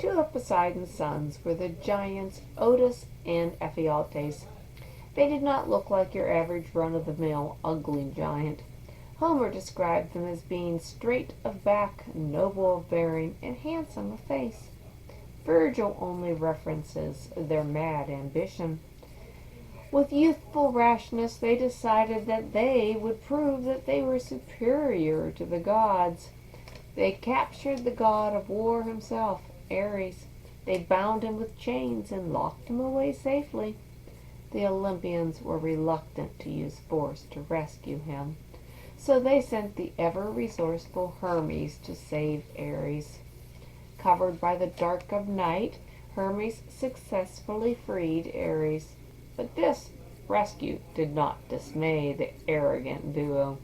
Two of Poseidon's sons were the giants Otus and Ephialtes. They did not look like your average run-of-the-mill ugly giant. Homer described them as being straight of back, noble of bearing, and handsome of face. Virgil only references their mad ambition. With youthful rashness they decided that they would prove that they were superior to the gods. They captured the god of war himself, Ares. They bound him with chains and locked him away safely. The Olympians were reluctant to use force to rescue him, so they sent the ever-resourceful Hermes to save Ares. Covered by the dark of night, Hermes successfully freed Ares. But this rescue did not dismay the arrogant duo.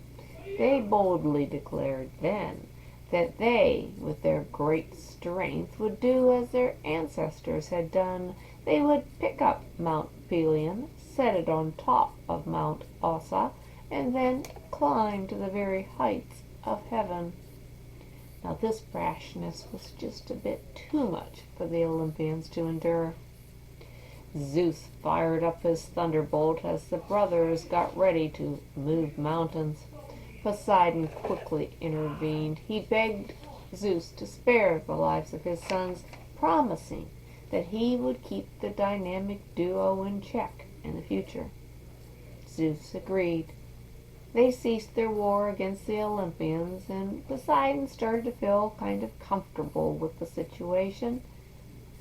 They boldly declared then that they, with their great strength, would do as their ancestors had done. They would pick up Mount Pelion, set it on top of Mount Ossa, and then climb to the very heights of heaven. Now this brashness was just a bit too much for the Olympians to endure. Zeus fired up his thunderbolt as the brothers got ready to move mountains. Poseidon quickly intervened. He begged Zeus to spare the lives of his sons, promising that he would keep the dynamic duo in check in the future. Zeus agreed. They ceased their war against the Olympians, and Poseidon started to feel kind of comfortable with the situation.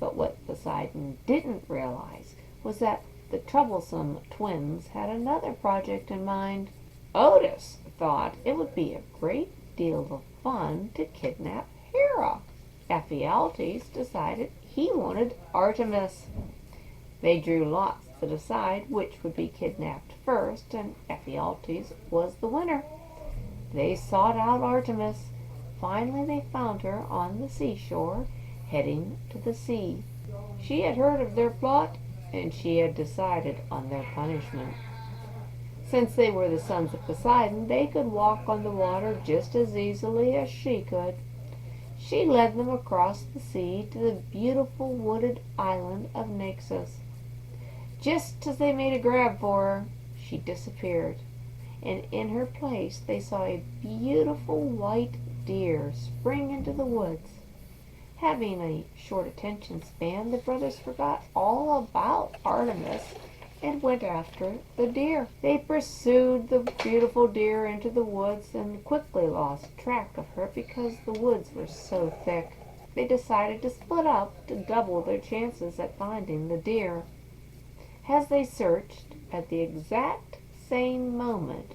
But what Poseidon didn't realize was that the troublesome twins had another project in mind. Otus thought it would be a great deal of fun to kidnap Hera. Ephialtes decided he wanted Artemis. They drew lots to decide which would be kidnapped first, and Ephialtes was the winner. They sought out Artemis. Finally they found her on the seashore, heading to the sea. She had heard of their plot, and she had decided on their punishment. Since they were the sons of Poseidon, they could walk on the water just as easily as she could. She led them across the sea to the beautiful wooded island of Naxos. Just as they made a grab for her, she disappeared, and in her place they saw a beautiful white deer spring into the woods. Having a short attention span, the brothers forgot all about Artemis and went after the deer. They pursued the beautiful deer into the woods and quickly lost track of her because the woods were so thick. They decided to split up to double their chances at finding the deer. As they searched, at the exact same moment,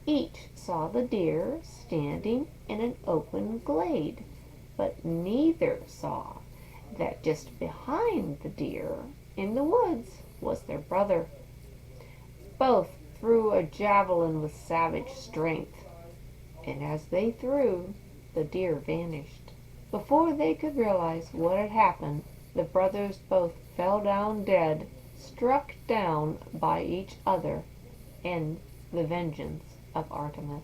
each saw the deer standing in an open glade, but neither saw that just behind the deer in the woods was their brother. Both threw a javelin with savage strength, and as they threw, the deer vanished. Before they could realize what had happened, the brothers both fell down dead, struck down by each other and the vengeance of Artemis.